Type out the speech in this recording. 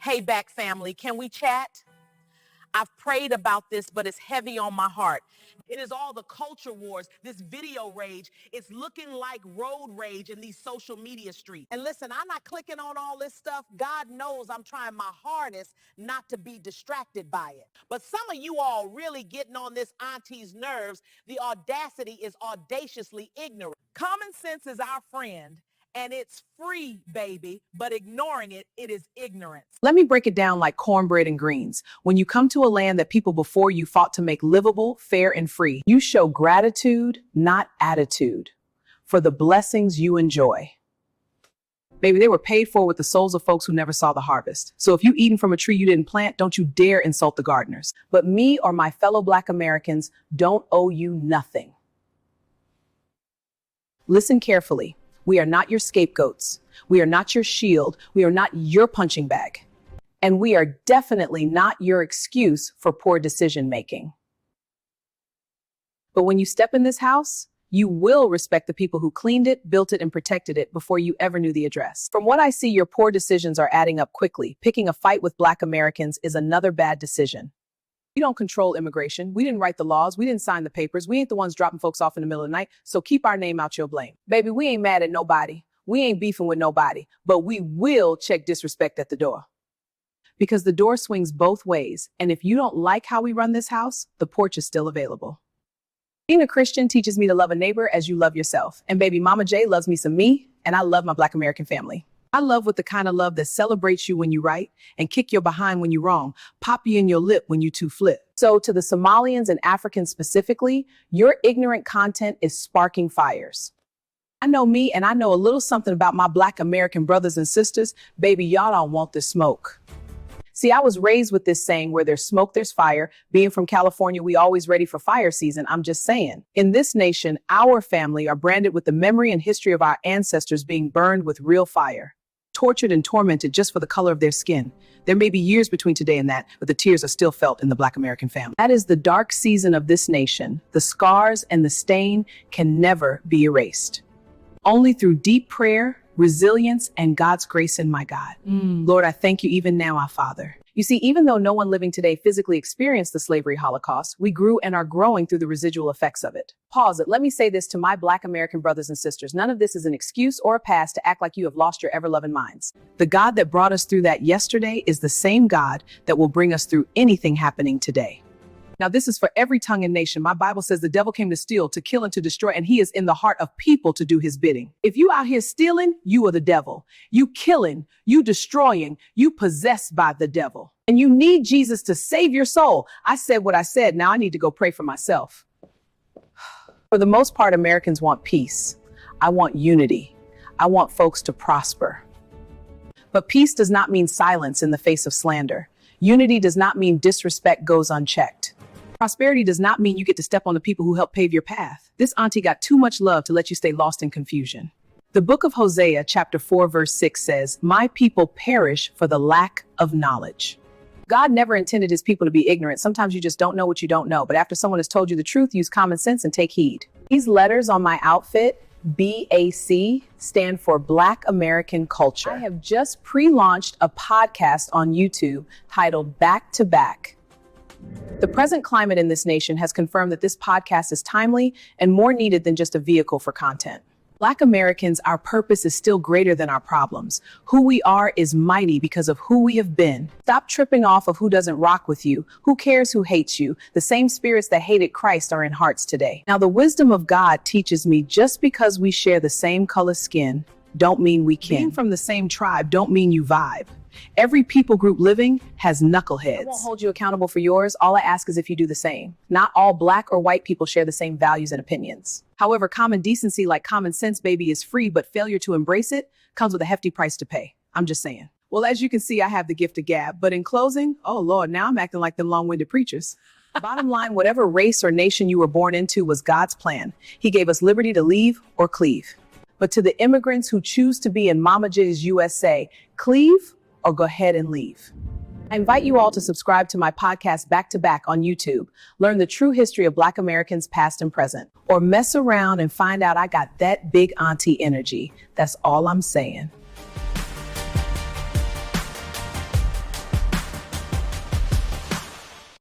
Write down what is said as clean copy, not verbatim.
Hey, back family, can we chat? I've prayed about this, but it's heavy on my heart. It is all the culture wars, this video rage. It's looking like road rage in these social media streets. And listen, I'm not clicking on all this stuff. God knows I'm trying my hardest not to be distracted by it. But some of you all really getting on this auntie's nerves. The audacity is audaciously ignorant. Common sense is our friend. And it's free, baby, but ignoring it, it is ignorance. Let me break it down like cornbread and greens. When you come to a land that people before you fought to make livable, fair, and free, you show gratitude, not attitude, for the blessings you enjoy. Baby, they were paid for with the souls of folks who never saw the harvest. So if you eating from a tree you didn't plant, don't you dare insult the gardeners. But me or my fellow Black Americans don't owe you nothing. Listen carefully. We are not your scapegoats. We are not your shield. We are not your punching bag. And we are definitely not your excuse for poor decision making. But when you step in this house, you will respect the people who cleaned it, built it, and protected it before you ever knew the address. From what I see, your poor decisions are adding up quickly. Picking a fight with Black Americans is another bad decision. We don't control immigration. We didn't write the laws. We didn't sign the papers. We ain't the ones dropping folks off in the middle of the night. So keep our name out your blame. Baby, we ain't mad at nobody. We ain't beefing with nobody, but we will check disrespect at the door. Because the door swings both ways. And if you don't like how we run this house, the porch is still available. Being a Christian teaches me to love a neighbor as you love yourself. And baby, Mama J loves me some me, and I love my Black American family. I love with the kind of love that celebrates you when you right and kick your behind when you wrong, pop you in your lip when you two flip. So to the Somalians and Africans specifically, your ignorant content is sparking fires. I know me, and I know a little something about my Black American brothers and sisters. Baby, y'all don't want this smoke. See, I was raised with this saying, where there's smoke, there's fire. Being from California, we always ready for fire season. I'm just saying. In this nation, our family are branded with the memory and history of our ancestors being burned with real fire. Tortured and tormented just for the color of their skin. There may be years between today and that, but the tears are still felt in the Black American family. That is the dark season of this nation. The scars and the stain can never be erased. Only through deep prayer, resilience, and God's grace in my God. Lord, I thank you even now, our Father. You see, even though no one living today physically experienced the slavery Holocaust, we grew and are growing through the residual effects of it. Pause it. Let me say this to my Black American brothers and sisters. None of this is an excuse or a pass to act like you have lost your ever-loving minds. The God that brought us through that yesterday is the same God that will bring us through anything happening today. Now, this is for every tongue and nation. My Bible says the devil came to steal, to kill, and to destroy, and he is in the heart of people to do his bidding. If you out here stealing, you are the devil. You killing, you destroying, you possessed by the devil. And you need Jesus to save your soul. I said what I said. Now I need to go pray for myself. For the most part, Americans want peace. I want unity. I want folks to prosper. But peace does not mean silence in the face of slander. Unity does not mean disrespect goes unchecked. Prosperity does not mean you get to step on the people who help pave your path. This auntie got too much love to let you stay lost in confusion. The book of Hosea, chapter 4, verse 6 says, "My people perish for the lack of knowledge." God never intended his people to be ignorant. Sometimes you just don't know what you don't know. But after someone has told you the truth, use common sense and take heed. These letters on my outfit, BAC, stand for Black American Culture. I have just pre-launched a podcast on YouTube titled Back to Back. The present climate in this nation has confirmed that this podcast is timely and more needed than just a vehicle for content. Black Americans, our purpose is still greater than our problems. Who we are is mighty because of who we have been. Stop tripping off of who doesn't rock with you. Who cares who hates you? The same spirits that hated Christ are in hearts today. Now, the wisdom of God teaches me just because we share the same color skin, don't mean we can. Being from the same tribe don't mean you vibe. Every people group living has knuckleheads. I won't hold you accountable for yours. All I ask is if you do the same. Not all Black or white people share the same values and opinions. However, common decency, like common sense, baby, is free, but failure to embrace it comes with a hefty price to pay. I'm just saying. Well, as you can see, I have the gift of gab. But in closing, oh Lord, now I'm acting like them long-winded preachers. Bottom line, whatever race or nation you were born into was God's plan. He gave us liberty to leave or cleave. But to the immigrants who choose to be in Mama J's USA, cleave or go ahead and leave. I invite you all to subscribe to my podcast Back to Back on YouTube. Learn the true history of Black Americans past and present. Or mess around and find out I got that big auntie energy. That's all I'm saying.